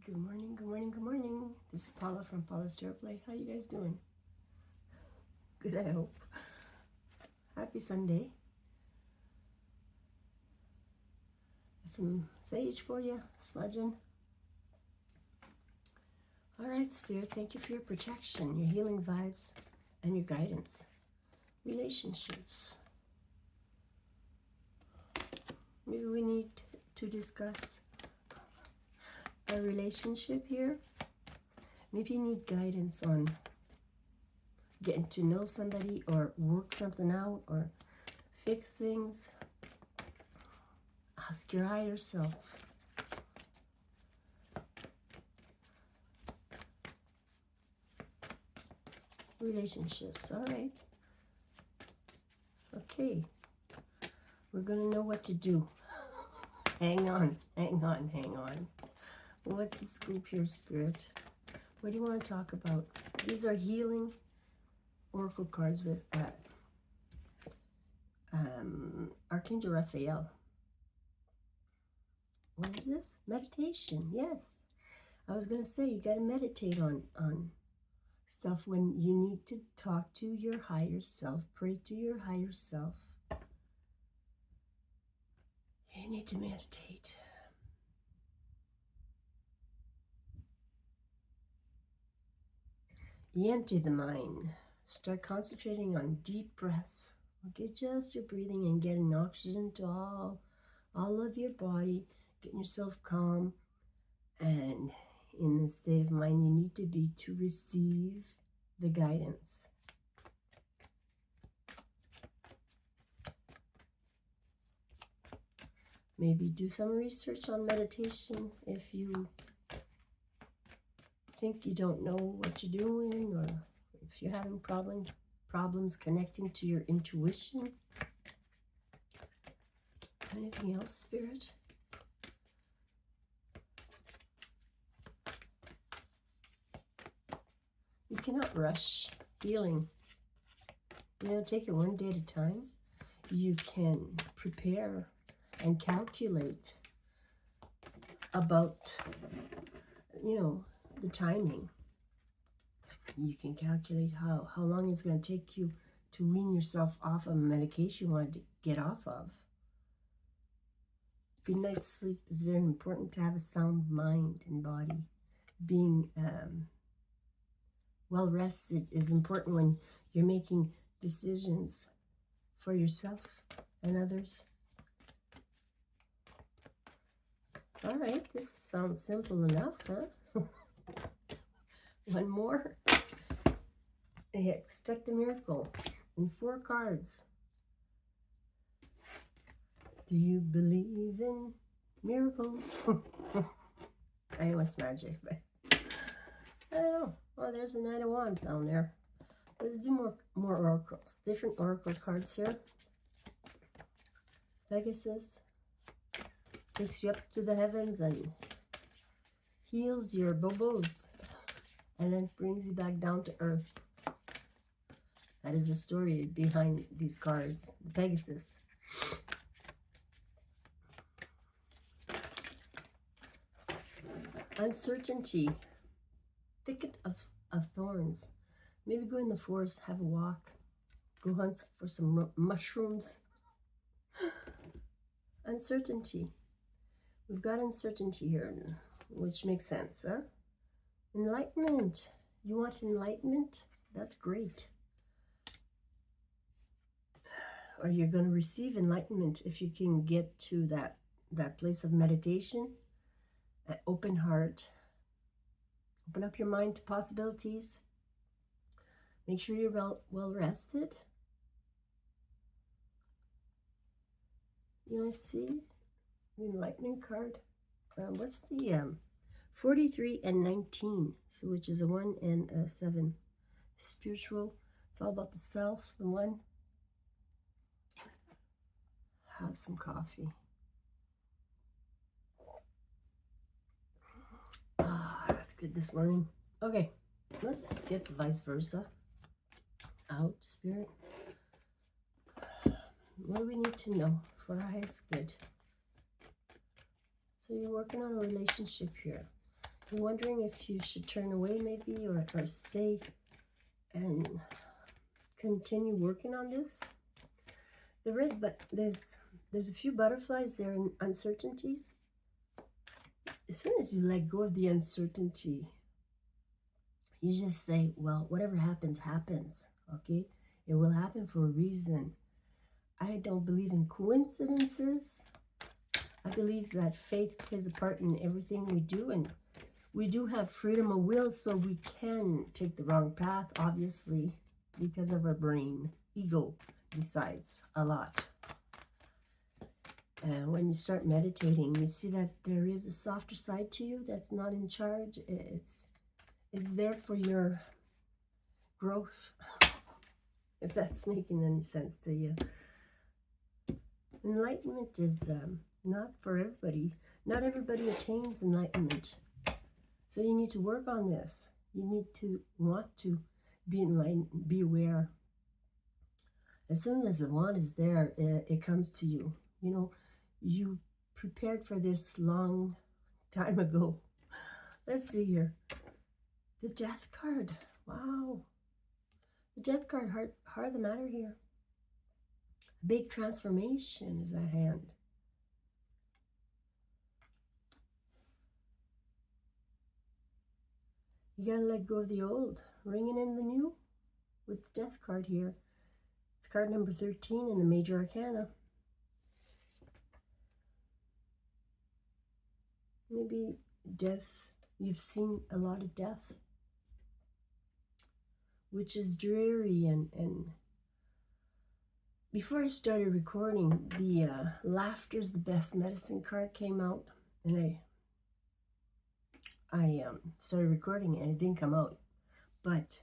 Good morning, good morning, good morning. This is Paula from Paula's Tarot Play. How you guys doing? Good, I hope. Happy Sunday. Got some sage for you, smudging. All right, Spirit, thank you for your protection, your healing vibes, and your guidance. Relationships. Maybe we need to discuss a relationship here. Maybe you need guidance on getting to know somebody or work something out or fix things. Ask your higher self. Relationships, all right. Okay, we're gonna know what to do. Hang on, hang on, hang on. What's the scoop here, Spirit? What do you want to talk about? These are healing oracle cards with Archangel Raphael. What is this? Meditation, yes. I was going to say, you got to meditate on stuff when you need to talk to your higher self, pray to your higher self. You need to meditate. You empty the mind. Start concentrating on deep breaths. Okay, just your breathing and getting oxygen to all of your body, getting yourself calm. And in the state of mind you need to be to receive the guidance. Maybe do some research on meditation if you think you don't know what you're doing, or if you're having problems connecting to your intuition. Anything else, Spirit? You cannot rush healing. You know, take it one day at a time. You can prepare and calculate about, you know, the timing. You can calculate how long it's going to take you to wean yourself off of a medication you want to get off of. Good night's sleep is very important to have a sound mind and body. Being well rested is important when you're making decisions for yourself and others. All right, this sounds simple enough, huh? One more. I expect a miracle in 4 cards. Do you believe in miracles? I know it's magic, but I don't know. Oh, there's the Knight of Wands down there. Let's do more oracles. Different oracle cards here. Pegasus takes you up to the heavens and heals your bobos, and then brings you back down to earth. That is the story behind these cards. The Pegasus. Uncertainty. Thicket of thorns. Maybe go in the forest, have a walk. Go hunt for some mushrooms. Uncertainty. We've got uncertainty here, which makes sense, huh? Enlightenment. You want enlightenment? That's great. Or you're going to receive enlightenment if you can get to that place of meditation, an open heart. Open up your mind to possibilities. Make sure you're well rested. You want to see the enlightenment card? What's the 43 and 19? So which is a 1 and a 7. Spiritual. It's all about the self. The 1. Have some coffee. Ah, that's good this morning. Okay, let's get the vice versa out, Spirit. What do we need to know for our highest good? So you're working on a relationship here. I'm wondering if you should turn away maybe, or stay and continue working on this. The red, but there's a few butterflies there and uncertainties. As soon as you let go of the uncertainty, you just say, well, whatever happens, happens, okay? It will happen for a reason. I don't believe in coincidences. I believe that faith plays a part in everything we do, and we do have freedom of will, so we can take the wrong path, obviously, because of our brain. Ego decides a lot. And when you start meditating, you see that there is a softer side to you that's not in charge. It's there for your growth, if that's making any sense to you. Enlightenment is not for everybody. Not everybody attains enlightenment. So you need to work on this. You need to want to be enlightened, be aware. As soon as the want is there, it comes to you. You know, you prepared for this long time ago. Let's see here. The Death card. Wow. The Death card, heart of the matter here. A big transformation is at hand. You gotta let go of the old, ringing in the new with the Death card here. It's card number 13 in the Major Arcana. Maybe death, you've seen a lot of death, which is dreary. And before I started recording, the Laughter's the Best Medicine card came out, and I started recording it, and it didn't come out. But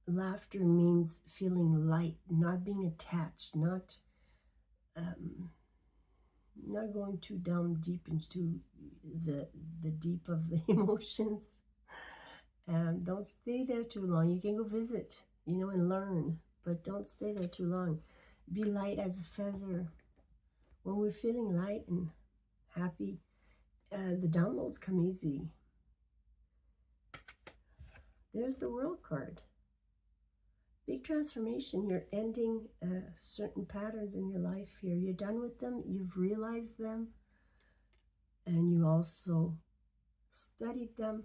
laughter means feeling light, not being attached, not going too down deep into the deep of the emotions. Don't stay there too long. You can go visit, and learn, but don't stay there too long. Be light as a feather. When we're feeling light and happy, the downloads come easy. There's the World card. Big transformation. You're ending certain patterns in your life here. You're done with them. You've realized them. And you also studied them.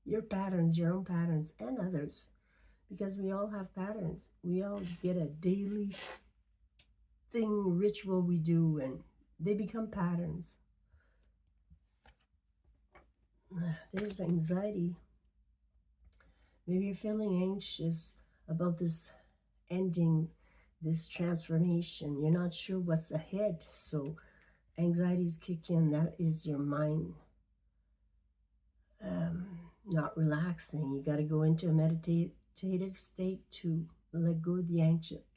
Your patterns, your own patterns, and others. Because we all have patterns. We all get a daily thing, ritual we do, and they become patterns. There's anxiety. Maybe you're feeling anxious about this ending, this transformation. You're not sure what's ahead, so anxieties kick in. That is your mind not relaxing. You got to go into a meditative state to let go of the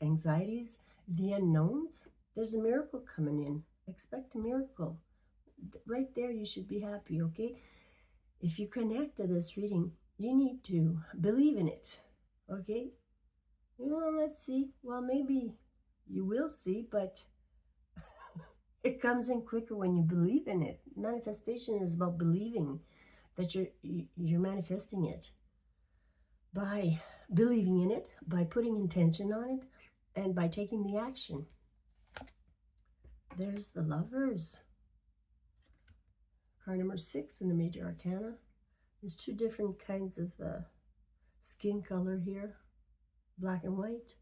anxieties, the unknowns. There's a miracle coming in. Expect a miracle. Right there, you should be happy, okay? If you connect to this reading, you need to believe in it, okay? Let's see. Well, maybe you will see, but it comes in quicker when you believe in it. Manifestation is about believing that you're manifesting it. By believing in it, by putting intention on it, and by taking the action. There's the Lovers. Card number 6 in the Major Arcana. There's two different kinds of skin color here, black and white,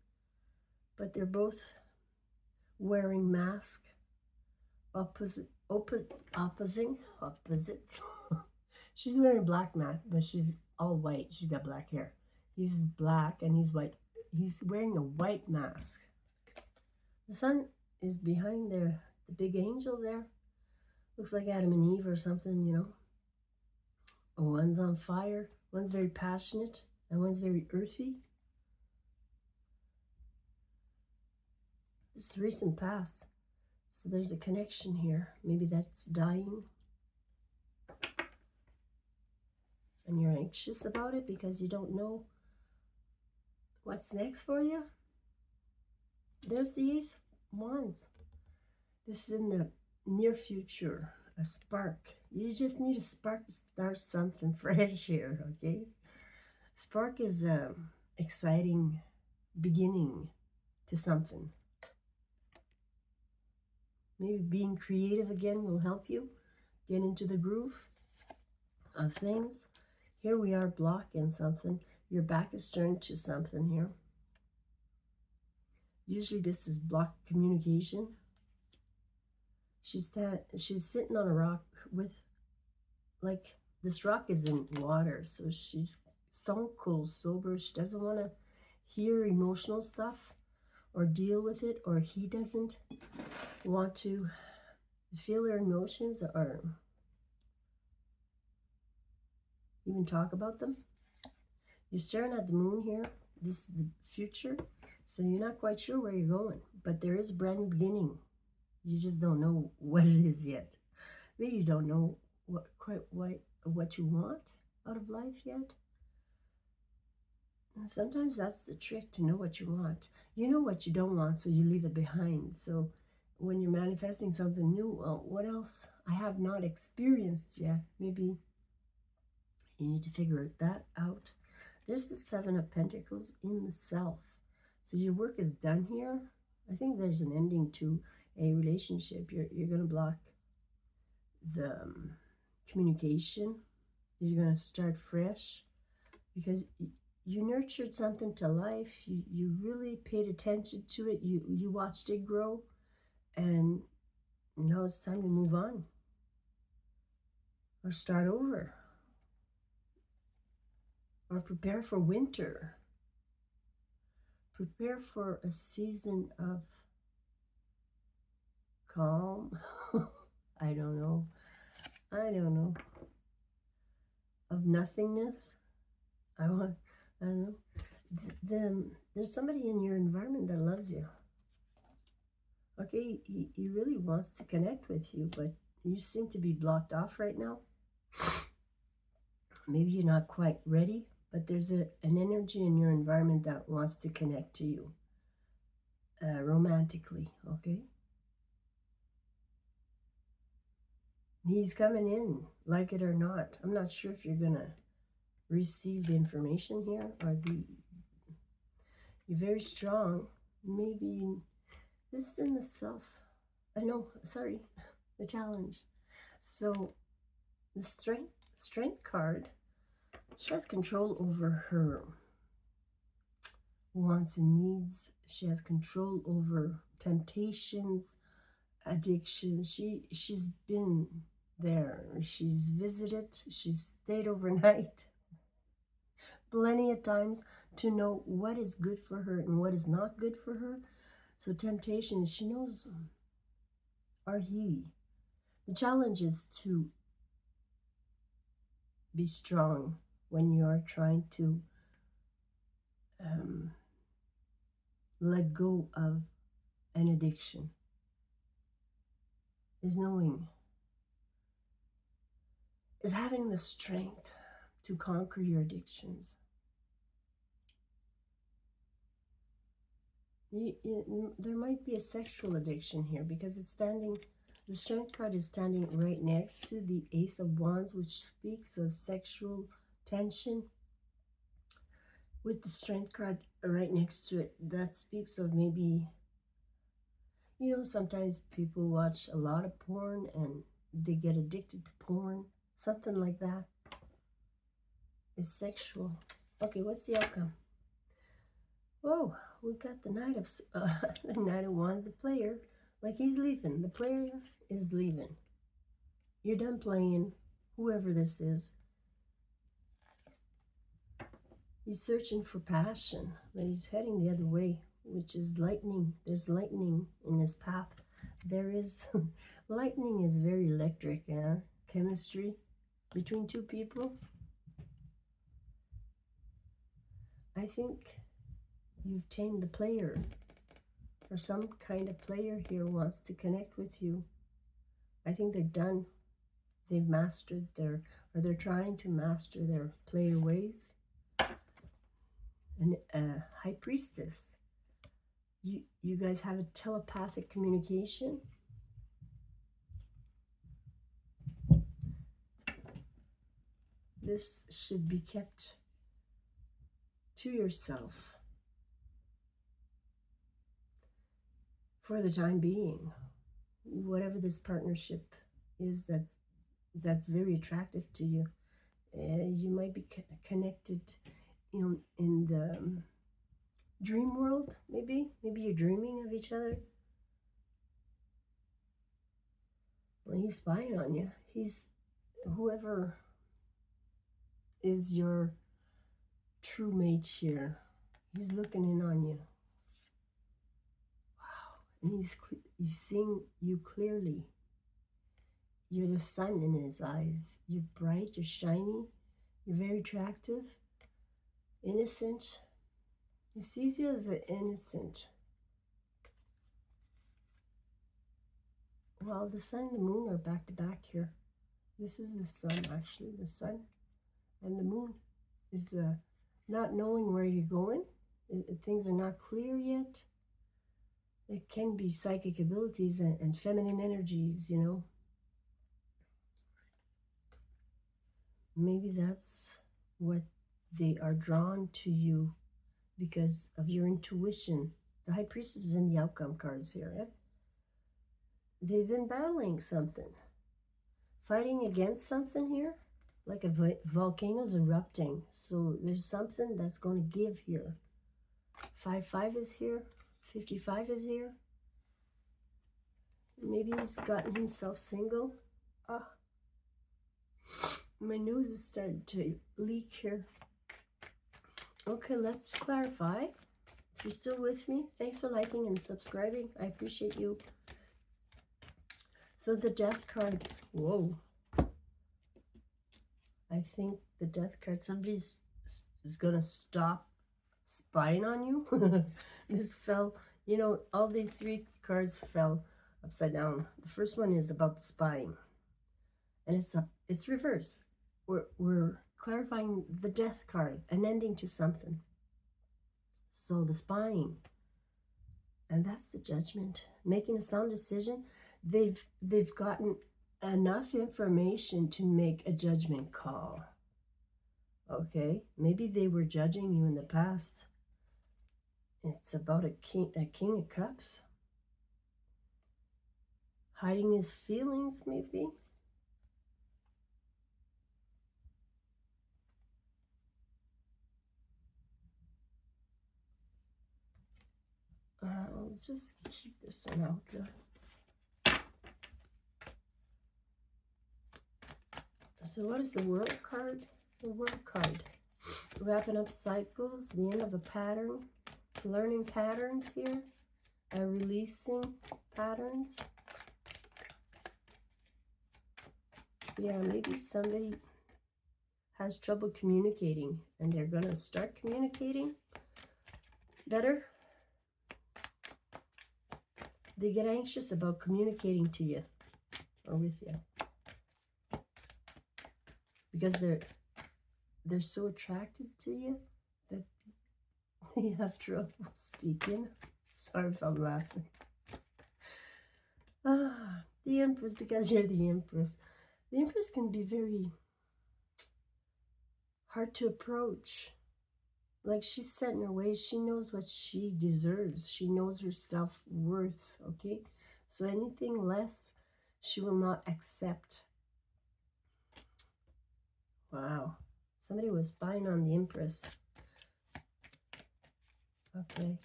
but they're both wearing mask, opposite. She's wearing a black mask, but she's all white. She's got black hair. He's black and he's white. He's wearing a white mask. The sun is behind there, the big angel there. Looks like Adam and Eve or something, One's on fire, one's very passionate, and one's very earthy. It's recent past, so there's a connection here. Maybe that's dying. And you're anxious about it because you don't know what's next for you. There's the Ace of Wands. This is in the near future. a spark. You just need a spark to start something fresh here, okay? Spark is a exciting beginning to something. Maybe being creative again will help you get into the groove of things. Here we are blocking something. Your back is turned to something here. Usually this is blocked communication. She's sitting on a rock with, like, this rock is in water, so she's stone cold sober. She doesn't want to hear emotional stuff or deal with it, or he doesn't want to feel her emotions or even talk about them. You're staring at the moon here. This is the future, so you're not quite sure where you're going, but there is a brand new beginning. You just don't know what it is yet. Maybe you don't know what you want out of life yet. And sometimes that's the trick, to know what you want. You know what you don't want, so you leave it behind. So when you're manifesting something new, well, what else I have not experienced yet? Maybe you need to figure that out. There's the Seven of Pentacles in the self. So your work is done here. I think there's an ending to a relationship. You're going to block the communication. You're going to start fresh because you nurtured something to life. You really paid attention to it. You watched it grow, and now it's time to move on or start over or prepare for winter. Prepare for a season of calm. I don't know. Of nothingness. I don't know. There's somebody in your environment that loves you. Okay, he really wants to connect with you, but you seem to be blocked off right now. Maybe you're not quite ready, but there's an energy in your environment that wants to connect to you romantically, okay? He's coming in, like it or not. I'm not sure if you're going to receive the information here or you're very strong. Maybe this is in the self. The challenge. So the strength card, she has control over her wants and needs. She has control over temptations, addictions. She's been there. She's visited. She's stayed overnight plenty of times to know what is good for her and what is not good for her. So temptation, she knows, or he. The challenge is to be strong when you're trying to let go of an addiction. Is having the strength to conquer your addictions. There might be a sexual addiction here because it's standing, the strength card is standing right next to the Ace of Wands, which speaks of sexual tension. With the strength card right next to it, that speaks of maybe, sometimes people watch a lot of porn and they get addicted to porn. Something like that is sexual. Okay, what's the outcome? Whoa, we got the Knight of the Knight of Wands, the player. Like, he's leaving. The player is leaving. You're done playing, whoever this is. He's searching for passion, but he's heading the other way, which is lightning. There's lightning in his path. There is, lightning is very electric, chemistry between two people. I think you've tamed the player, or some kind of player here wants to connect with you. I think they're done. They've mastered they're trying to master their player ways. And High Priestess, you guys have a telepathic communication. this should be kept to yourself for the time being. Whatever this partnership is that's very attractive to you, you might be connected, in the dream world. Maybe you're dreaming of each other. Well, he's spying on you. He's whoever is your true mate here. He's looking in on you. Wow. And he's seeing you clearly. You're the sun in his eyes. You're bright, you're shiny, you're very attractive, innocent. He sees you as an innocent. Well, the sun and the moon are back to back here. This is the sun, actually, the sun. And the moon is not knowing where you're going. Things are not clear yet. It can be psychic abilities and feminine energies, Maybe that's what they are drawn to you because of your intuition. The High Priestess is in the outcome cards here. They've been battling something, fighting against something here, like a volcano's erupting. So there's something that's going to give here. 5-5 is here. 55 is here. Maybe he's gotten himself single. My nose is starting to leak here. Okay, let's clarify. If you're still with me, thanks for liking and subscribing. I appreciate you. So the Death card. Whoa. I think the Death card, somebody is going to stop spying on you. This fell, all these 3 cards fell upside down. The first one is about the spying. And it's reverse. We're clarifying the Death card, an ending to something. So the spying, and that's the Judgment. Making a sound decision. They've gotten enough information to make a judgment call. Okay, maybe they were judging you in the past. It's about a king of cups. Hiding his feelings, maybe. I'll just keep this one out there. So what is the World card? The World card. Wrapping up cycles, the end of a pattern, learning patterns here, releasing patterns. Yeah, maybe somebody has trouble communicating and they're going to start communicating better. They get anxious about communicating to you or with you because they're so attracted to you that they have trouble speaking. Sorry if I'm laughing. The Empress, because you're the Empress. The Empress can be very hard to approach. Like, she's set in her ways. She knows what she deserves. She knows her self-worth, okay? So anything less, she will not accept. Wow. Somebody was spying on the Empress. Okay.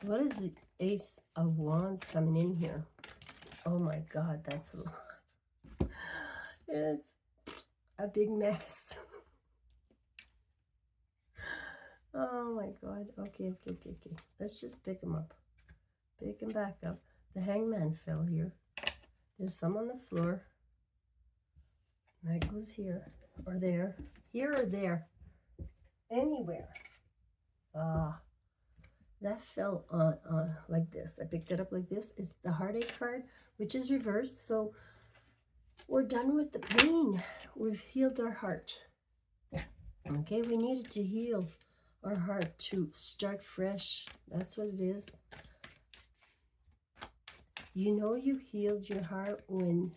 What is the Ace of Wands coming in here? Oh my God, that's a lot. It's a big mess. Oh my God. Okay. Let's just pick them up. Pick them back up. The Hangman fell here. There's some on the floor. That goes here or there. Here or there. Anywhere. That fell on like this. I picked it up like this. It's the Heartache card, which is reversed. So we're done with the pain. We've healed our heart. Okay, we needed to heal our heart to start fresh. That's what it is. You know you healed your heart when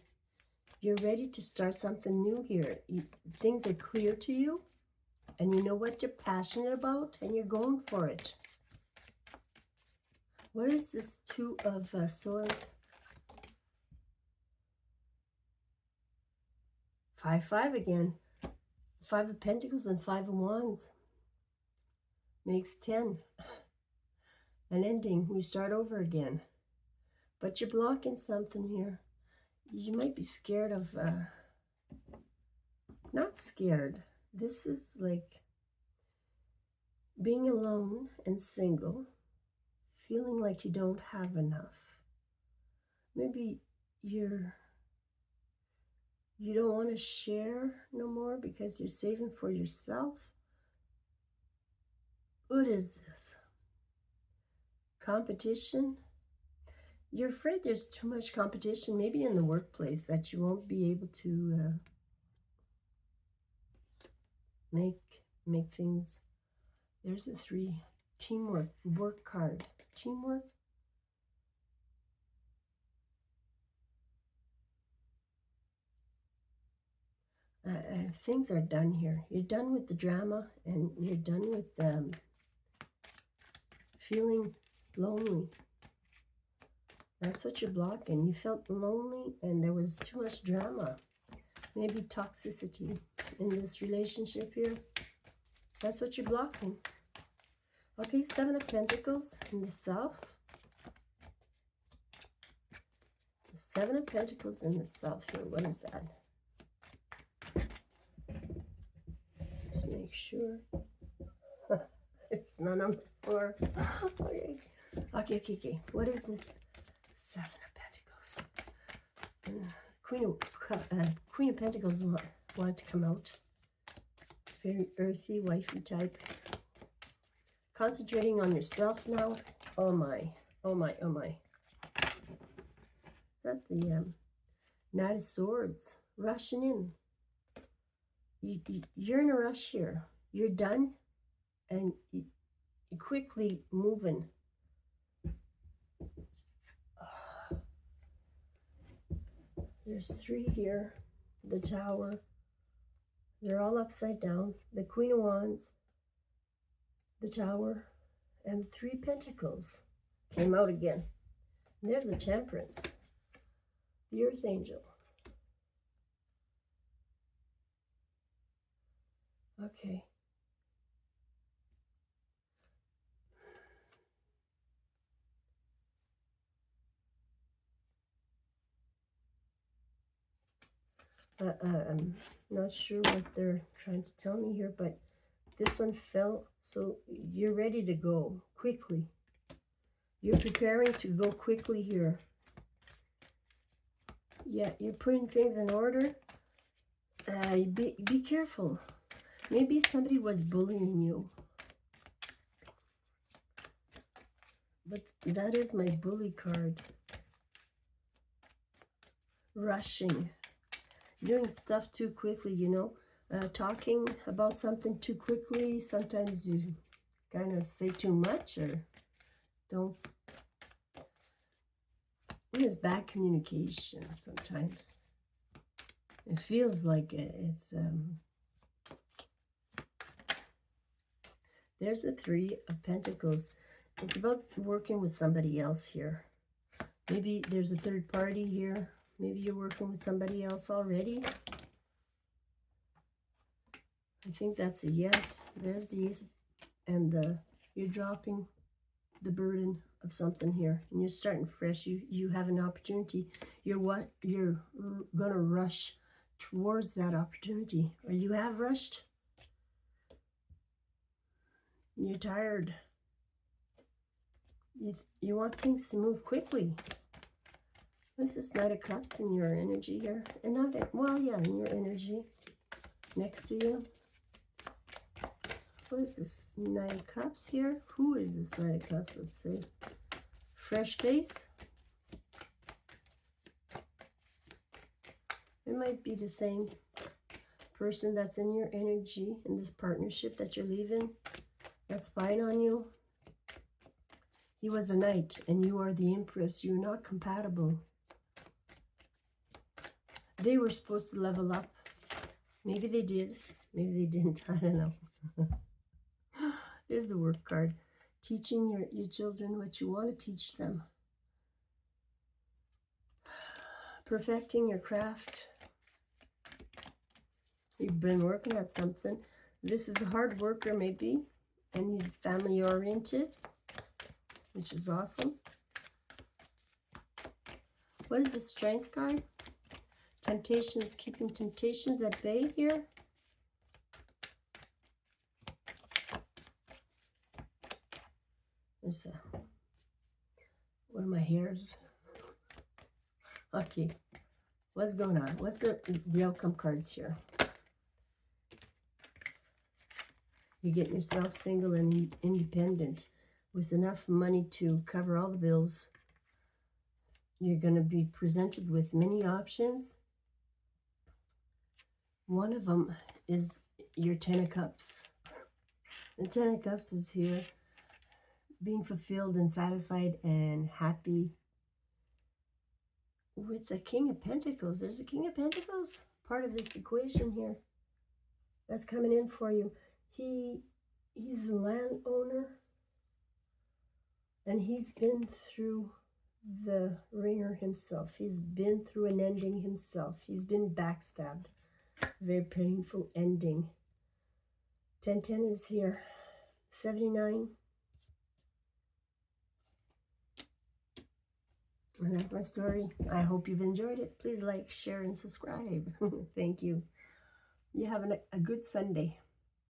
You're ready to start something new here. Things are clear to you, and you know what you're passionate about, and you're going for it. What is this Two of Swords? 5-5 again. 5 of Pentacles and 5 of Wands. Makes 10. An ending. We start over again. But you're blocking something here. You might be scared of... not scared. This is like being alone and single. Feeling like you don't have enough. Maybe you don't want to share no more because you're saving for yourself. What is this? Competition? You're afraid there's too much competition, maybe in the workplace, that you won't be able to make things. There's a 3. Teamwork. Work hard. Teamwork. Things are done here. You're done with the drama, and you're done with feeling lonely. That's what you're blocking. You felt lonely, and there was too much drama. Maybe toxicity in this relationship here. That's what you're blocking. Okay, 7 of Pentacles in the South. 7 of Pentacles in the South here. What is that? Just make sure. It's none on the floor. Okay. Okay. What is this? 7 of Pentacles. Queen of Pentacles want to come out. Very earthy, wifey type. Concentrating on yourself now. Oh my. Is that the Knight of Swords? Rushing in. You're in a rush here. You're done, and you're quickly moving. There's 3 here. The Tower. They're all upside down. The Queen of Wands, the Tower, and 3 Pentacles came out again. And there's the Temperance. The Earth Angel. Okay. I'm not sure what they're trying to tell me here, but this one fell, so you're ready to go quickly. You're preparing to go quickly here. Yeah, you're putting things in order. Be careful. Maybe somebody was bullying you. But that is my bully card. Rushing. Doing stuff too quickly, you know. Talking about something too quickly. Sometimes you kind of say too much or don't. There's bad communication sometimes. It feels like it's... There's the 3 of Pentacles. It's about working with somebody else here. Maybe there's a third party here. Maybe you're working with somebody else already. I think that's a yes. There's these. And you're dropping the burden of something here. And you're starting fresh. You have an opportunity. You're going to rush towards that opportunity. Or you have rushed. You're tired. You want things to move quickly. What's this Knight of Cups in your energy here? And not, well, yeah, in your energy. Next to you. What is this Knight of Cups here? Who is this Knight of Cups? Let's see. Fresh face. It might be the same person that's in your energy, in this partnership that you're leaving, that's spying on you. He was a knight, and you are the Empress. You're not compatible. They were supposed to level up. Maybe they did. Maybe they didn't. I don't know. There's the work card. Teaching your children what you want to teach them. Perfecting your craft. You've been working at something. This is a hard worker maybe, and he's family oriented, which is awesome. What is the Strength card? Temptations, keeping temptations at bay here. There's one of my hairs. Okay, what's going on? What's the outcome cards here? You're getting yourself single and independent with enough money to cover all the bills. You're going to be presented with many options. One of them is your Ten of Cups. The Ten of Cups is here. Being fulfilled and satisfied and happy. With the King of Pentacles. There's a King of Pentacles. Part of this equation here. That's coming in for you. He's a landowner. And he's been through the ringer himself. He's been through an ending himself. He's been backstabbed. Very painful ending. 1010 is here. 79. And that's my story. I hope you've enjoyed it. Please like, share, and subscribe. Thank you. You have a good Sunday.